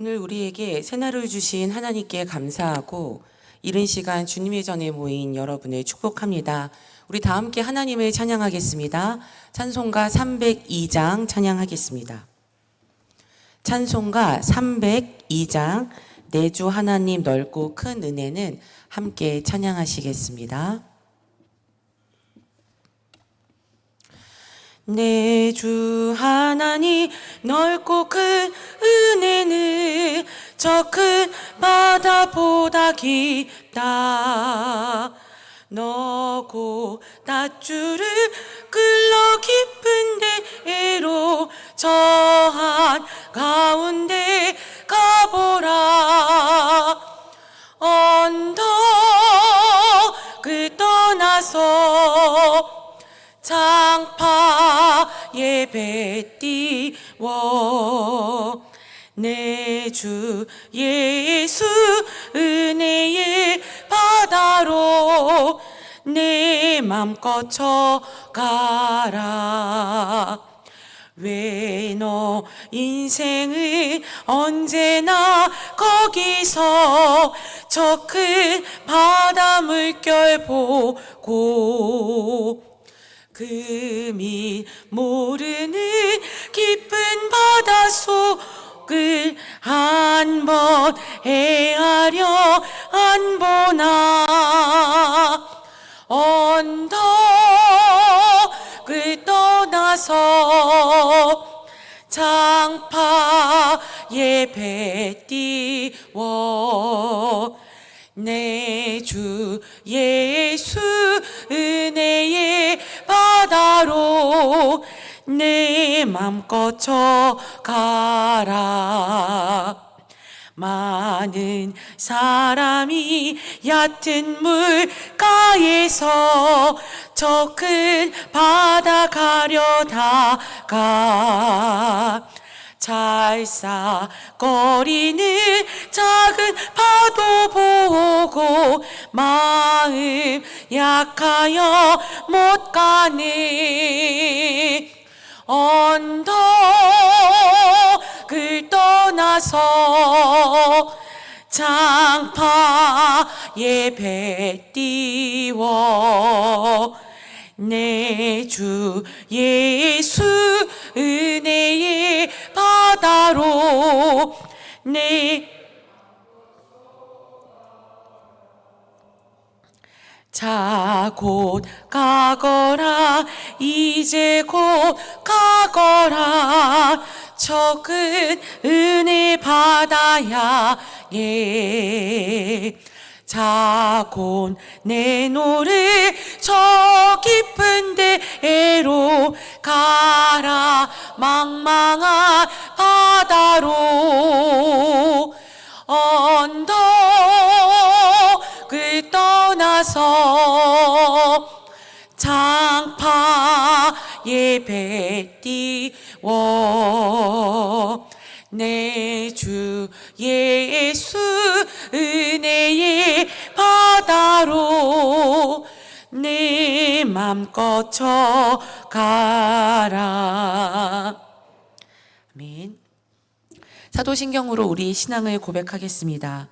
오늘 우리에게 새날을 주신 하나님께 감사하고 이른 시간 주님의 전에 모인 여러분을 축복합니다. 우리 다 함께 하나님을 찬양하겠습니다. 찬송가 302장 찬양하겠습니다. 찬송가 302장 내 주 하나님 넓고 큰 은혜는 함께 찬양하시겠습니다. 내 주 하나님 넓고 큰 은혜는 저 큰 바다보다 깊다. 너고 닷줄을 끌러 깊은 데로 저 한가운데 가보라. 언덕을 떠나서 장파에 배 띄워 내 주 예수 은혜의 바다로 내 맘 꺼쳐가라. 왜 너 인생은 언제나 거기서 저 큰 바다 물결 보고 금이 모르는 깊은 바닷속을 한번 헤아려 안 보나. 언덕을 떠나서 장파에 배 띄워 내 주 예수 은혜의 바다로 내 맘 꺼쳐가라. 많은 사람이 얕은 물가에서 저 큰 바다 가려다가 찰싹거리는 작은 파도 보고 마음 약하여 못 가네. 언덕을 떠나서 장파에 배 띄워 내 주 예수 은혜의 바다로 자 곧 가거라. 이제 곧 가거라. 저 큰 은혜 바다야. 예. 자 곧 내 노래 저 깊은 데로 가라. 망망한 바다로 언덕을 떠나서 장파에 배 띄워 내 주 예수 은혜의 바다로 내 맘 꺼쳐가라. 아멘. 사도신경으로 우리 신앙을 고백하겠습니다.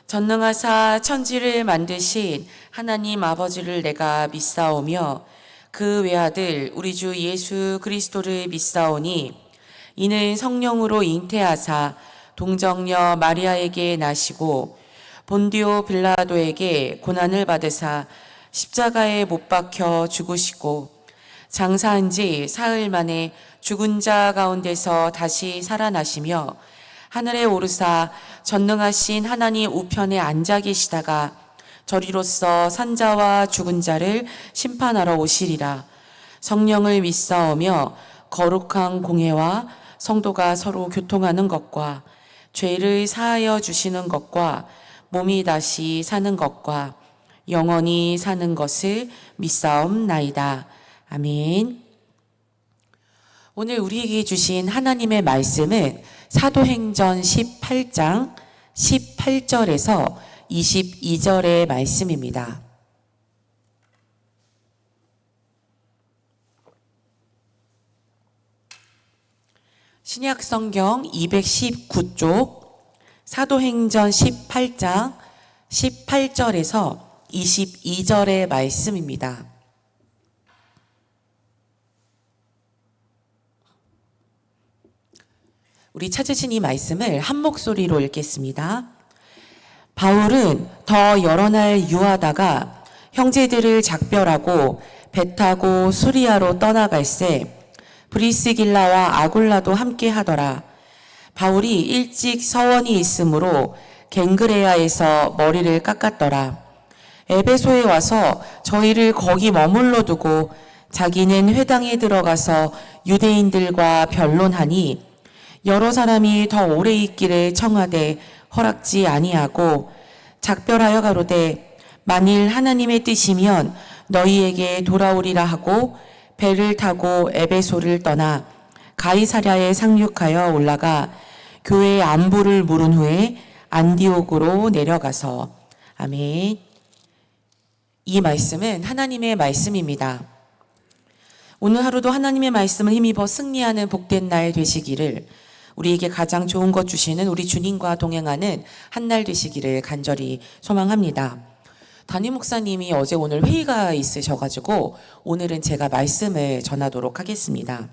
전능하사 천지를 만드신 하나님 아버지를 내가 믿사오며 그 외아들 우리 주 예수 그리스도를 믿사오니 이는 성령으로 잉태하사 동정녀 마리아에게 나시고 본디오 빌라도에게 고난을 받으사 십자가에 못 박혀 죽으시고 장사한 지 사흘 만에 죽은 자 가운데서 다시 살아나시며 하늘에 오르사 전능하신 하나님 우편에 앉아 계시다가 저리로서 산자와 죽은 자를 심판하러 오시리라. 성령을 믿사오며 거룩한 공회와 성도가 서로 교통하는 것과 죄를 사하여 주시는 것과 몸이 다시 사는 것과 영원히 사는 것을 믿사옵나이다. 아멘. 오늘 우리에게 주신 하나님의 말씀은 사도행전 18장 18절에서 22절의 말씀입니다. 신약 성경 219쪽 사도행전 18장 18절에서 22절의 말씀입니다. 우리 찾으신 이 말씀을 한 목소리로 읽겠습니다. 바울은 더 여러 날 유하다가 형제들을 작별하고 배 타고 수리아로 떠나갈새 브리스길라와 아굴라도 함께 하더라. 바울이 일찍 서원이 있으므로 갱그레아에서 머리를 깎았더라. 에베소에 와서 저희를 거기 머물러 두고 자기는 회당에 들어가서 유대인들과 변론하니 여러 사람이 더 오래 있기를 청하되 허락지 아니하고 작별하여 가로되 만일 하나님의 뜻이면 너희에게 돌아오리라 하고 배를 타고 에베소를 떠나 가이사랴에 상륙하여 올라가 교회의 안부를 물은 후에 안디옥으로 내려가서 아멘. 이 말씀은 하나님의 말씀입니다. 오늘 하루도 하나님의 말씀을 힘입어 승리하는 복된 날 되시기를, 우리에게 가장 좋은 것 주시는 우리 주님과 동행하는 한 날 되시기를 간절히 소망합니다. 담임 목사님이 어제 오늘 회의가 있으셔가지고 오늘은 제가 말씀을 전하도록 하겠습니다.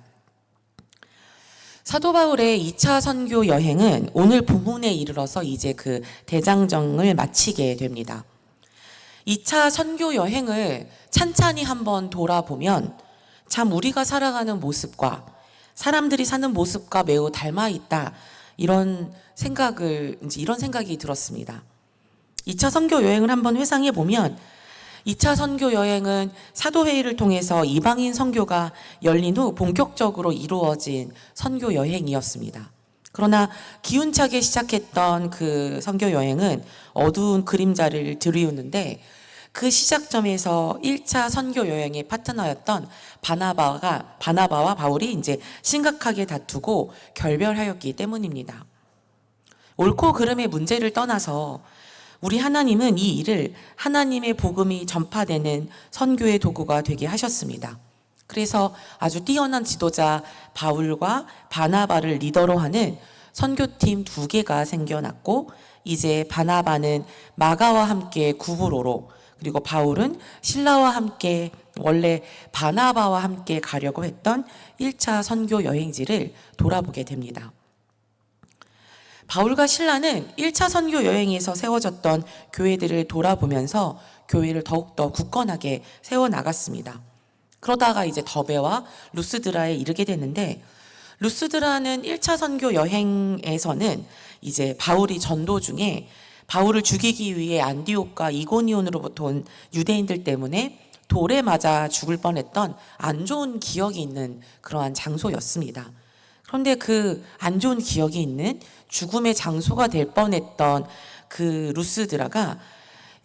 사도 바울의 2차 선교 여행은 오늘 본문에 이르러서 이제 그 대장정을 마치게 됩니다. 2차 선교 여행을 찬찬히 한번 돌아보면 참 우리가 살아가는 모습과 사람들이 사는 모습과 매우 닮아 있다, 이런 생각이 들었습니다. 2차 선교 여행을 한번 회상해 보면 2차 선교 여행은 사도회의를 통해서 이방인 선교가 열린 후 본격적으로 이루어진 선교 여행이었습니다. 그러나 기운차게 시작했던 그 선교 여행은 어두운 그림자를 드리우는데, 그 시작점에서 1차 선교 여행의 파트너였던 바나바와 바울이 이제 심각하게 다투고 결별하였기 때문입니다. 옳고 그름의 문제를 떠나서 우리 하나님은 이 일을 하나님의 복음이 전파되는 선교의 도구가 되게 하셨습니다. 그래서 아주 뛰어난 지도자 바울과 바나바를 리더로 하는 선교팀 2개가 생겨났고, 이제 바나바는 마가와 함께 구브로로, 그리고 바울은 실라와 함께 원래 바나바와 함께 가려고 했던 1차 선교 여행지를 돌아보게 됩니다. 바울과 실라는 1차 선교 여행에서 세워졌던 교회들을 돌아보면서 교회를 더욱더 굳건하게 세워나갔습니다. 그러다가 이제 더베와 루스드라에 이르게 됐는데, 루스드라는 1차 선교 여행에서는 이제 바울이 전도 중에 바울을 죽이기 위해 안디옥과 이고니온으로부터 온 유대인들 때문에 돌에 맞아 죽을 뻔했던 안 좋은 기억이 있는 그러한 장소였습니다. 그런데 그 안 좋은 기억이 있는 죽음의 장소가 될 뻔했던 그 루스드라가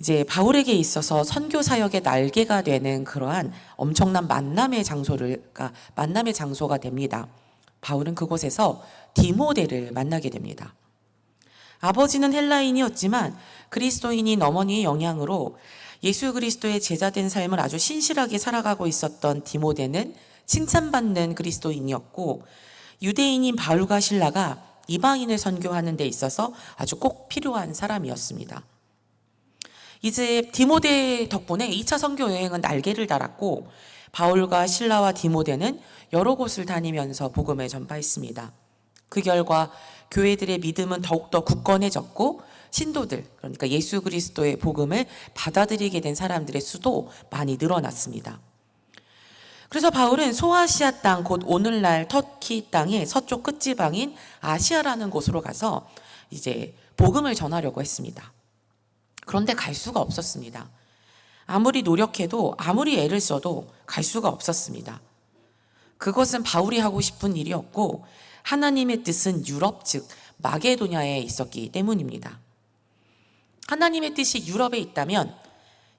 이제 바울에게 있어서 선교 사역의 날개가 되는 그러한 엄청난 만남의 장소가 됩니다. 바울은 그곳에서 디모데를 만나게 됩니다. 아버지는 헬라인이었지만 그리스도인인 어머니의 영향으로 예수 그리스도의 제자된 삶을 아주 신실하게 살아가고 있었던 디모데는 칭찬받는 그리스도인이었고, 유대인인 바울과 실라가 이방인을 선교하는 데 있어서 아주 꼭 필요한 사람이었습니다. 이제 디모데 덕분에 2차 선교 여행은 날개를 달았고, 바울과 실라와 디모데는 여러 곳을 다니면서 복음을 전파했습니다. 그 결과 교회들의 믿음은 더욱더 굳건해졌고, 신도들, 그러니까 예수 그리스도의 복음을 받아들이게 된 사람들의 수도 많이 늘어났습니다. 그래서 바울은 소아시아 땅, 곧 오늘날 터키 땅의 서쪽 끝지방인 아시아라는 곳으로 가서 이제 복음을 전하려고 했습니다. 그런데 갈 수가 없었습니다. 아무리 노력해도, 아무리 애를 써도 갈 수가 없었습니다. 그것은 바울이 하고 싶은 일이었고, 하나님의 뜻은 유럽, 즉 마게도냐에 있었기 때문입니다. 하나님의 뜻이 유럽에 있다면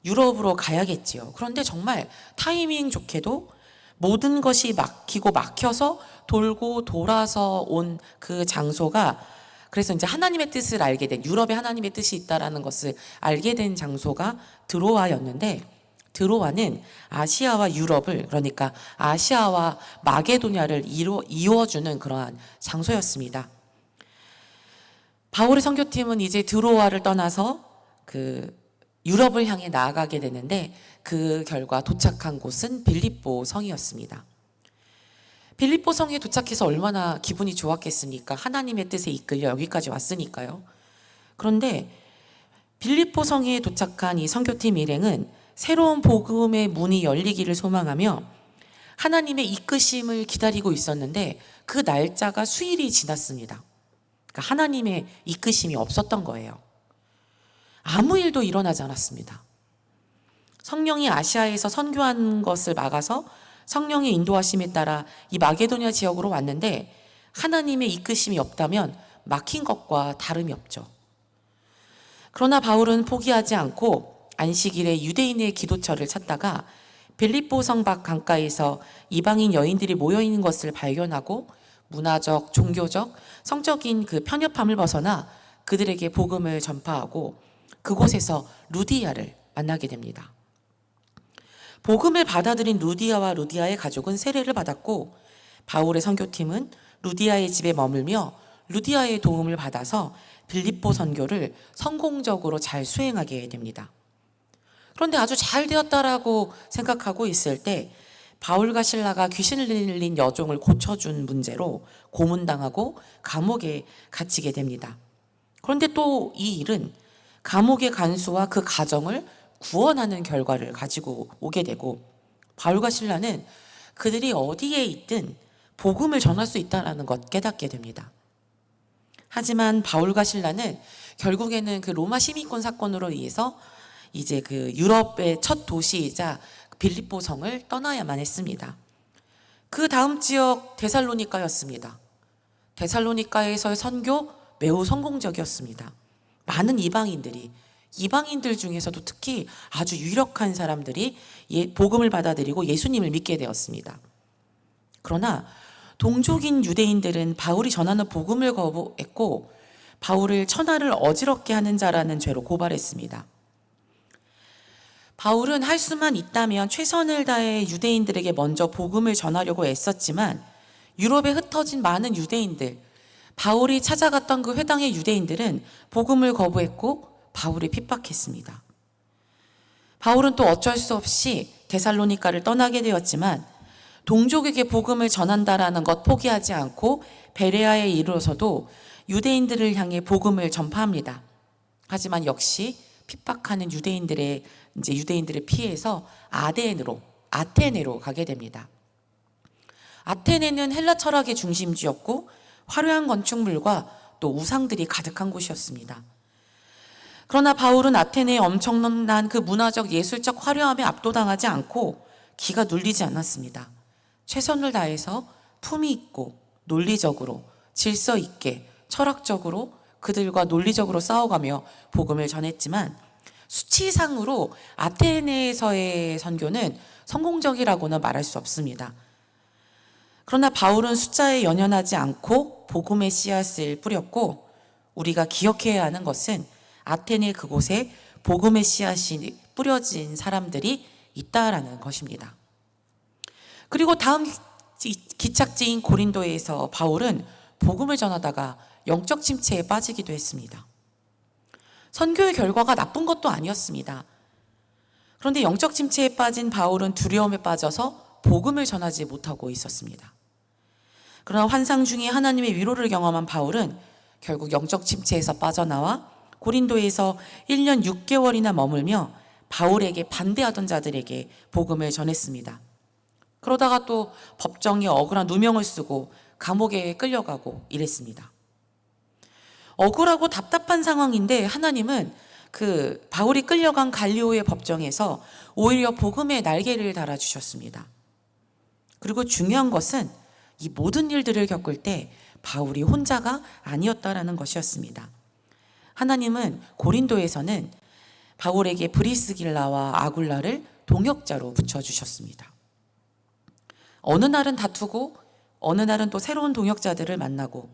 유럽으로 가야겠지요. 그런데 정말 타이밍 좋게도 모든 것이 막혀서 돌고 돌아서 온 그 장소가, 그래서 이제 하나님의 뜻을 알게 된, 유럽에 하나님의 뜻이 있다라는 것을 알게 된 장소가 드로아였는데, 드로아는 아시아와 유럽을, 그러니까 아시아와 마게도냐를 이어주는 그러한 장소였습니다. 바울의 선교팀은 이제 드로아를 떠나서 그 유럽을 향해 나아가게 되는데 그 결과 도착한 곳은 빌립보 성이었습니다. 빌립보 성에 도착해서 얼마나 기분이 좋았겠습니까? 하나님의 뜻에 이끌려 여기까지 왔으니까요. 그런데 빌립보 성에 도착한 이 선교팀 일행은 새로운 복음의 문이 열리기를 소망하며 하나님의 이끄심을 기다리고 있었는데 그 날짜가 수일이 지났습니다. 그러니까 하나님의 이끄심이 없었던 거예요. 아무 일도 일어나지 않았습니다. 성령이 아시아에서 선교한 것을 막아서 성령의 인도하심에 따라 이 마게도냐 지역으로 왔는데 하나님의 이끄심이 없다면 막힌 것과 다름이 없죠. 그러나 바울은 포기하지 않고 안식일에 유대인의 기도처를 찾다가 빌립보 성 밖 강가에서 이방인 여인들이 모여있는 것을 발견하고 문화적, 종교적, 성적인 그 편협함을 벗어나 그들에게 복음을 전파하고 그곳에서 루디아를 만나게 됩니다. 복음을 받아들인 루디아와 루디아의 가족은 세례를 받았고 바울의 선교팀은 루디아의 집에 머물며 루디아의 도움을 받아서 빌립보 선교를 성공적으로 잘 수행하게 됩니다. 그런데 아주 잘 되었다라고 생각하고 있을 때 바울과 실라가 귀신을 들린 여종을 고쳐준 문제로 고문당하고 감옥에 갇히게 됩니다. 그런데 또 이 일은 감옥의 간수와 그 가정을 구원하는 결과를 가지고 오게 되고 바울과 실라는 그들이 어디에 있든 복음을 전할 수 있다는 것 깨닫게 됩니다. 하지만 바울과 실라는 결국에는 그 로마 시민권 사건으로 인해서 이제 그 유럽의 첫 도시이자 빌립보 성을 떠나야만 했습니다. 그 다음 지역 데살로니가였습니다. 데살로니가에서의 선교 매우 성공적이었습니다. 많은 이방인들 중에서도 특히 아주 유력한 사람들이 복음을 받아들이고 예수님을 믿게 되었습니다. 그러나 동족인 유대인들은 바울이 전하는 복음을 거부했고 바울을 천하를 어지럽게 하는 자라는 죄로 고발했습니다. 바울은 할 수만 있다면 최선을 다해 유대인들에게 먼저 복음을 전하려고 애썼지만 유럽에 흩어진 많은 유대인들, 바울이 찾아갔던 그 회당의 유대인들은 복음을 거부했고 바울을 핍박했습니다. 바울은 또 어쩔 수 없이 데살로니가를 떠나게 되었지만 동족에게 복음을 전한다라는 것 포기하지 않고 베레아에 이르러서도 유대인들을 향해 복음을 전파합니다. 하지만 역시 핍박하는 유대인들의 피해서 아테네로 가게 됩니다. 아테네는 헬라 철학의 중심지였고 화려한 건축물과 또 우상들이 가득한 곳이었습니다. 그러나 바울은 아테네의 엄청난 그 문화적 예술적 화려함에 압도당하지 않고 기가 눌리지 않았습니다. 최선을 다해서 품위 있고 논리적으로 질서 있게 철학적으로 그들과 논리적으로 싸워가며 복음을 전했지만 수치상으로 아테네에서의 선교는 성공적이라고는 말할 수 없습니다. 그러나 바울은 숫자에 연연하지 않고 복음의 씨앗을 뿌렸고 우리가 기억해야 하는 것은 아테네 그곳에 복음의 씨앗이 뿌려진 사람들이 있다라는 것입니다. 그리고 다음 기착지인 고린도에서 바울은 복음을 전하다가 영적 침체에 빠지기도 했습니다. 선교의 결과가 나쁜 것도 아니었습니다. 그런데 영적 침체에 빠진 바울은 두려움에 빠져서 복음을 전하지 못하고 있었습니다. 그러나 환상 중에 하나님의 위로를 경험한 바울은 결국 영적 침체에서 빠져나와 고린도에서 1년 6개월이나 머물며 바울에게 반대하던 자들에게 복음을 전했습니다. 그러다가 또 법정에 억울한 누명을 쓰고 감옥에 끌려가고 이랬습니다. 억울하고 답답한 상황인데 하나님은 그 바울이 끌려간 갈리오의 법정에서 오히려 복음의 날개를 달아주셨습니다. 그리고 중요한 것은 이 모든 일들을 겪을 때 바울이 혼자가 아니었다라는 것이었습니다. 하나님은 고린도에서는 바울에게 브리스길라와 아굴라를 동역자로 붙여주셨습니다. 어느 날은 다투고 어느 날은 또 새로운 동역자들을 만나고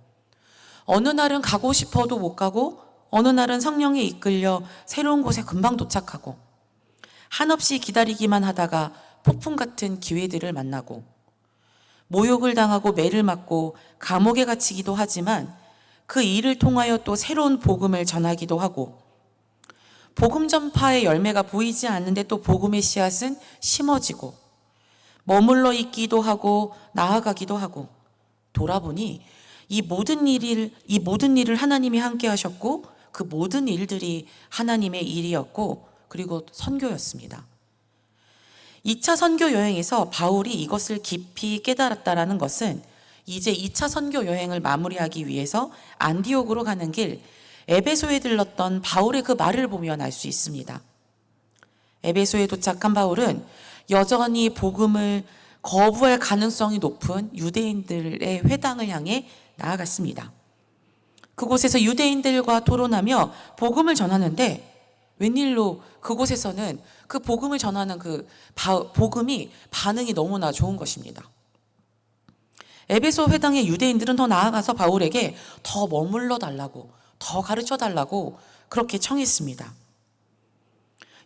어느 날은 가고 싶어도 못 가고 어느 날은 성령에 이끌려 새로운 곳에 금방 도착하고 한없이 기다리기만 하다가 폭풍 같은 기회들을 만나고 모욕을 당하고 매를 맞고 감옥에 갇히기도 하지만 그 일을 통하여 또 새로운 복음을 전하기도 하고 복음 전파의 열매가 보이지 않는데 또 복음의 씨앗은 심어지고 머물러 있기도 하고 나아가기도 하고 돌아보니 이 모든 일을 하나님이 함께 하셨고 그 모든 일들이 하나님의 일이었고 그리고 선교였습니다. 2차 선교 여행에서 바울이 이것을 깊이 깨달았다라는 것은 이제 2차 선교 여행을 마무리하기 위해서 안디옥으로 가는 길 에베소에 들렀던 바울의 그 말을 보면 알 수 있습니다. 에베소에 도착한 바울은 여전히 복음을 거부할 가능성이 높은 유대인들의 회당을 향해 나아갔습니다. 그곳에서 유대인들과 토론하며 복음을 전하는데 웬일로 그곳에서는 그 복음을 전하는 복음이 반응이 너무나 좋은 것입니다. 에베소 회당의 유대인들은 더 나아가서 바울에게 더 머물러 달라고, 더 가르쳐 달라고 그렇게 청했습니다.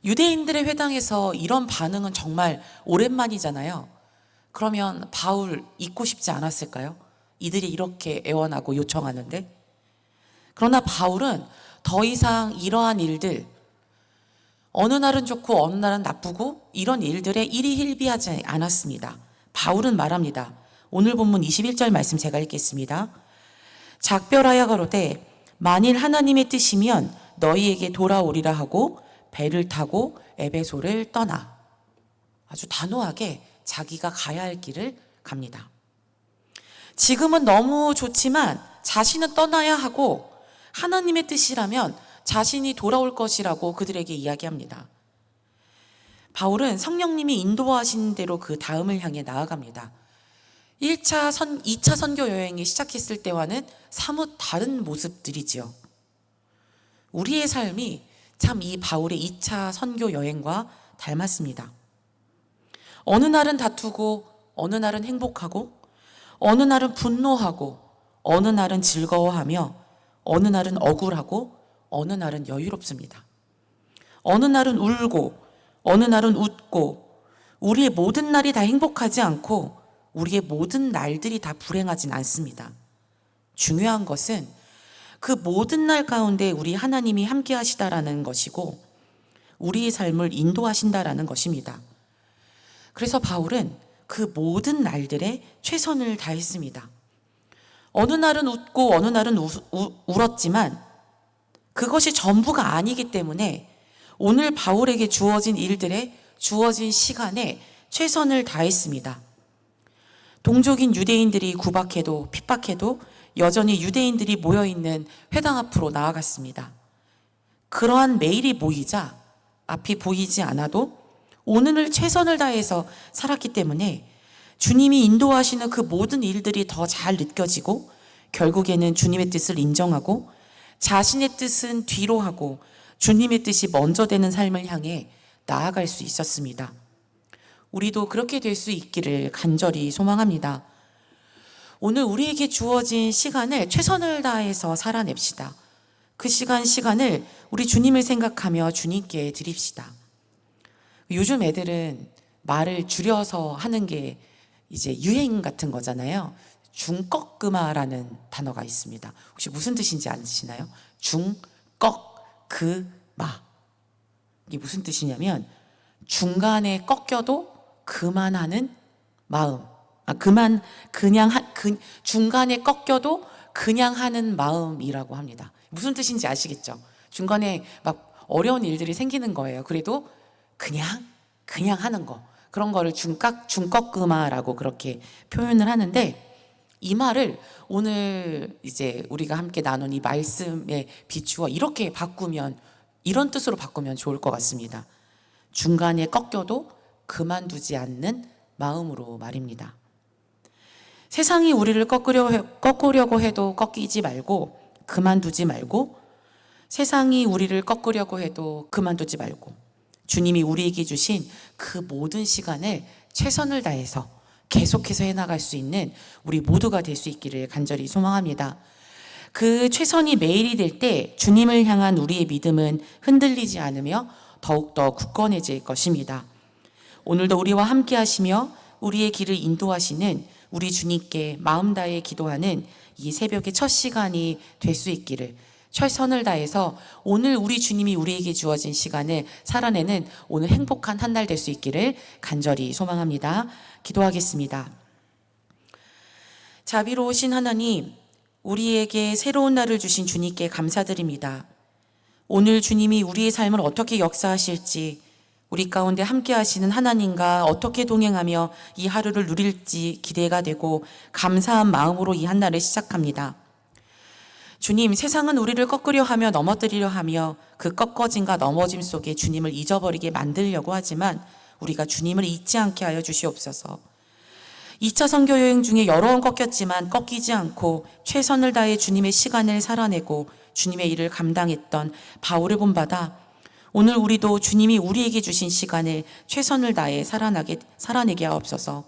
유대인들의 회당에서 이런 반응은 정말 오랜만이잖아요. 그러면 바울 있고 싶지 않았을까요? 이들이 이렇게 애원하고 요청하는데. 그러나 바울은 더 이상 이러한 일들, 어느 날은 좋고 어느 날은 나쁘고 이런 일들에 일희일비하지 않았습니다. 바울은 말합니다. 오늘 본문 21절 말씀 제가 읽겠습니다. 작별하여 가로되 만일 하나님의 뜻이면 너희에게 돌아오리라 하고 배를 타고 에베소를 떠나. 아주 단호하게 자기가 가야 할 길을 갑니다. 지금은 너무 좋지만 자신은 떠나야 하고 하나님의 뜻이라면 자신이 돌아올 것이라고 그들에게 이야기합니다. 바울은 성령님이 인도하신 대로 그 다음을 향해 나아갑니다. 2차 선교 여행이 시작했을 때와는 사뭇 다른 모습들이지요. 우리의 삶이 참 이 바울의 2차 선교 여행과 닮았습니다. 어느 날은 다투고 어느 날은 행복하고 어느 날은 분노하고 어느 날은 즐거워하며 어느 날은 억울하고 어느 날은 여유롭습니다. 어느 날은 울고 어느 날은 웃고 우리의 모든 날이 다 행복하지 않고 우리의 모든 날들이 다 불행하진 않습니다. 중요한 것은 그 모든 날 가운데 우리 하나님이 함께 하시다라는 것이고 우리의 삶을 인도하신다라는 것입니다. 그래서 바울은 그 모든 날들에 최선을 다했습니다. 어느 날은 웃고 어느 날은 울었지만 그것이 전부가 아니기 때문에 오늘 바울에게 주어진 일들에 주어진 시간에 최선을 다했습니다. 동족인 유대인들이 구박해도 핍박해도 여전히 유대인들이 모여있는 회당 앞으로 나아갔습니다. 그러한 매일이 모이자 앞이 보이지 않아도 오늘을 최선을 다해서 살았기 때문에 주님이 인도하시는 그 모든 일들이 더 잘 느껴지고 결국에는 주님의 뜻을 인정하고 자신의 뜻은 뒤로 하고 주님의 뜻이 먼저 되는 삶을 향해 나아갈 수 있었습니다. 우리도 그렇게 될 수 있기를 간절히 소망합니다. 오늘 우리에게 주어진 시간을 최선을 다해서 살아냅시다. 그 시간을 우리 주님을 생각하며 주님께 드립시다. 요즘 애들은 말을 줄여서 하는 게 이제 유행 같은 거잖아요. 중꺾그마라는 단어가 있습니다. 혹시 무슨 뜻인지 아시나요? 중꺾그마. 이게 무슨 뜻이냐면 중간에 꺾여도 그만하는 마음. 중간에 꺾여도 그냥 하는 마음이라고 합니다. 무슨 뜻인지 아시겠죠? 중간에 막 어려운 일들이 생기는 거예요. 그래도 그냥 하는 거. 그런 거를 중꺾그마라고 그렇게 표현을 하는데 이 말을 오늘 이제 우리가 함께 나눈 이 말씀에 비추어 이렇게 바꾸면 이런 뜻으로 바꾸면 좋을 것 같습니다. 중간에 꺾여도 그만두지 않는 마음으로 말입니다. 세상이 우리를 꺾으려고 해도 꺾이지 말고 그만두지 말고 세상이 우리를 꺾으려고 해도 그만두지 말고 주님이 우리에게 주신 그 모든 시간을 최선을 다해서 계속해서 해나갈 수 있는 우리 모두가 될 수 있기를 간절히 소망합니다. 그 최선이 매일이 될 때 주님을 향한 우리의 믿음은 흔들리지 않으며 더욱더 굳건해질 것입니다. 오늘도 우리와 함께 하시며 우리의 길을 인도하시는 우리 주님께 마음 다해 기도하는 이 새벽의 첫 시간이 될 수 있기를, 최선을 다해서 오늘 우리 주님이 우리에게 주어진 시간을 살아내는 오늘 행복한 한 날 될 수 있기를 간절히 소망합니다. 기도하겠습니다. 자비로우신 하나님, 우리에게 새로운 날을 주신 주님께 감사드립니다. 오늘 주님이 우리의 삶을 어떻게 역사하실지, 우리 가운데 함께 하시는 하나님과 어떻게 동행하며 이 하루를 누릴지 기대가 되고 감사한 마음으로 이 한날을 시작합니다. 주님, 세상은 우리를 꺾으려 하며 넘어뜨리려 하며 그 꺾어짐과 넘어짐 속에 주님을 잊어버리게 만들려고 하지만 우리가 주님을 잊지 않게 하여 주시옵소서. 2차 선교 여행 중에 여러 번 꺾였지만 꺾이지 않고 최선을 다해 주님의 시간을 살아내고 주님의 일을 감당했던 바울을 본받아 오늘 우리도 주님이 우리에게 주신 시간을 최선을 다해 살아내게 하옵소서.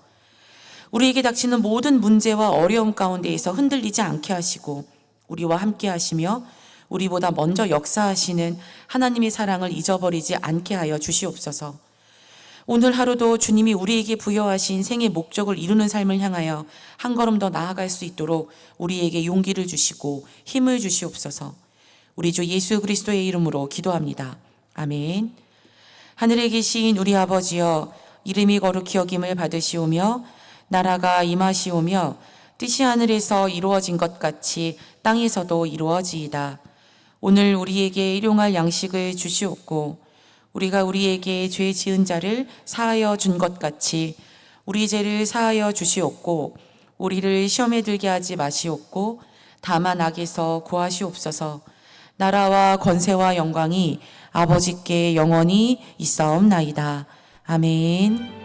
우리에게 닥치는 모든 문제와 어려움 가운데에서 흔들리지 않게 하시고 우리와 함께 하시며 우리보다 먼저 역사하시는 하나님의 사랑을 잊어버리지 않게 하여 주시옵소서. 오늘 하루도 주님이 우리에게 부여하신 생의 목적을 이루는 삶을 향하여 한 걸음 더 나아갈 수 있도록 우리에게 용기를 주시고 힘을 주시옵소서. 우리 주 예수 그리스도의 이름으로 기도합니다. 아멘. 하늘에 계신 우리 아버지여, 이름이 거룩히 여김을 받으시오며 나라가 임하시오며 뜻이 하늘에서 이루어진 것 같이 땅에서도 이루어지이다. 오늘 우리에게 일용할 양식을 주시옵고 우리가 우리에게 죄 지은 자를 사하여 준 것 같이 우리 죄를 사하여 주시옵고 우리를 시험에 들게 하지 마시옵고 다만 악에서 구하시옵소서. 나라와 권세와 영광이 아버지께 영원히 있사옵나이다. 아멘.